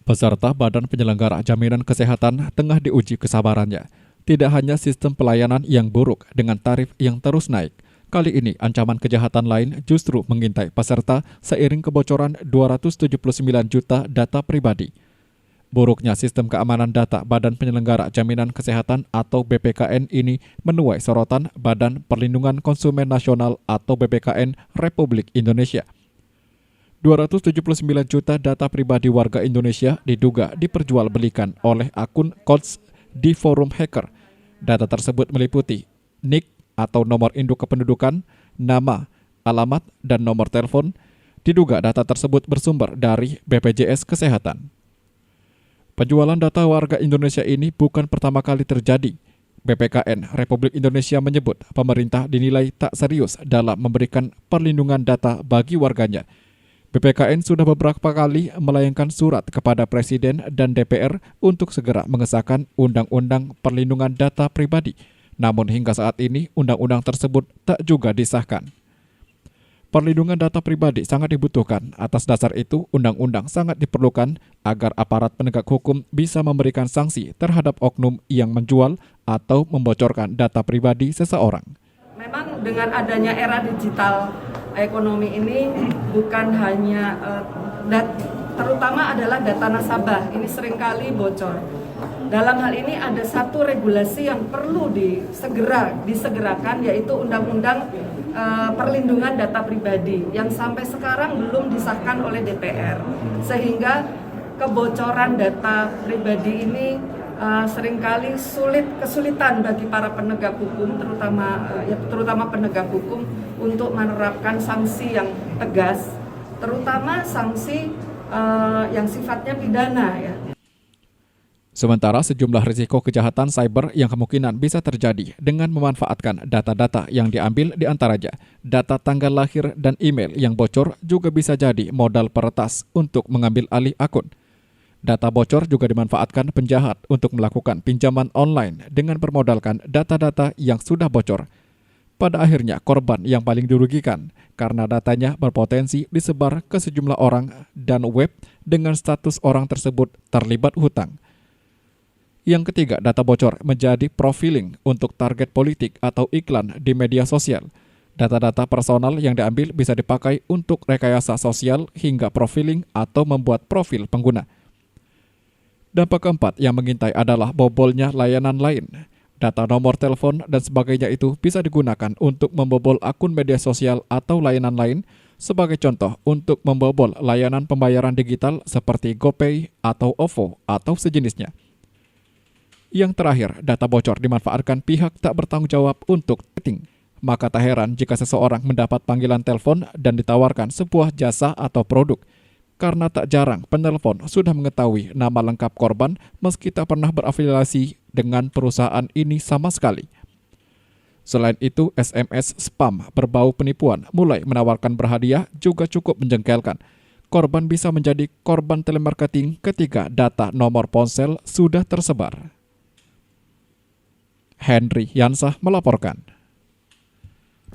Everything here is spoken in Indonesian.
Peserta Badan Penyelenggara Jaminan Kesehatan tengah diuji kesabarannya. Tidak hanya sistem pelayanan yang buruk dengan tarif yang terus naik. Kali ini ancaman kejahatan lain justru mengintai peserta seiring kebocoran 279 juta data pribadi. Buruknya sistem keamanan data Badan Penyelenggara Jaminan Kesehatan atau BPKN ini menuai sorotan Badan Perlindungan Konsumen Nasional atau BPKN Republik Indonesia. 279 juta data pribadi warga Indonesia diduga diperjualbelikan oleh akun Codes di forum hacker. Data tersebut meliputi NIK atau nomor induk kependudukan, nama, alamat, dan nomor telepon. Diduga data tersebut bersumber dari BPJS Kesehatan. Penjualan data warga Indonesia ini bukan pertama kali terjadi. BPKN Republik Indonesia menyebut pemerintah dinilai tak serius dalam memberikan perlindungan data bagi warganya. BPKN sudah beberapa kali melayangkan surat kepada Presiden dan DPR untuk segera mengesahkan Undang-Undang Perlindungan Data Pribadi. Namun hingga saat ini undang-undang tersebut tak juga disahkan. Perlindungan data pribadi sangat dibutuhkan. Atas dasar itu, undang-undang sangat diperlukan agar aparat penegak hukum bisa memberikan sanksi terhadap oknum yang menjual atau membocorkan data pribadi seseorang. Memang dengan adanya era digital ekonomi ini bukan hanya terutama adalah data nasabah ini seringkali bocor. Dalam hal ini ada satu regulasi yang perlu disegerakan yaitu Undang-Undang Perlindungan Data Pribadi yang sampai sekarang belum disahkan oleh DPR, sehingga kebocoran data pribadi ini seringkali kesulitan bagi para penegak hukum, terutama penegak hukum untuk menerapkan sanksi yang tegas, terutama sanksi yang sifatnya pidana ya. Sementara sejumlah risiko kejahatan cyber yang kemungkinan bisa terjadi dengan memanfaatkan data-data yang diambil di antaranya data tanggal lahir dan email yang bocor juga bisa jadi modal peretas untuk mengambil alih akun. Data bocor juga dimanfaatkan penjahat untuk melakukan pinjaman online dengan bermodalkan data-data yang sudah bocor. Pada akhirnya korban yang paling dirugikan karena datanya berpotensi disebar ke sejumlah orang dan web dengan status orang tersebut terlibat hutang. Yang ketiga, data bocor menjadi profiling untuk target politik atau iklan di media sosial. Data-data personal yang diambil bisa dipakai untuk rekayasa sosial hingga profiling atau membuat profil pengguna. Dampak keempat yang mengintai adalah bobolnya layanan lain. Data nomor telepon dan sebagainya itu bisa digunakan untuk membobol akun media sosial atau layanan lain, sebagai contoh untuk membobol layanan pembayaran digital seperti GoPay atau OVO atau sejenisnya. Yang terakhir, data bocor dimanfaatkan pihak tak bertanggung jawab untuk chatting. Maka tak heran jika seseorang mendapat panggilan telepon dan ditawarkan sebuah jasa atau produk. Karena tak jarang penelpon sudah mengetahui nama lengkap korban meski tak pernah berafiliasi dengan perusahaan ini sama sekali. Selain itu, SMS spam berbau penipuan mulai menawarkan berhadiah juga cukup menjengkelkan. Korban bisa menjadi korban telemarketing ketika data nomor ponsel sudah tersebar. Henry Yansah melaporkan.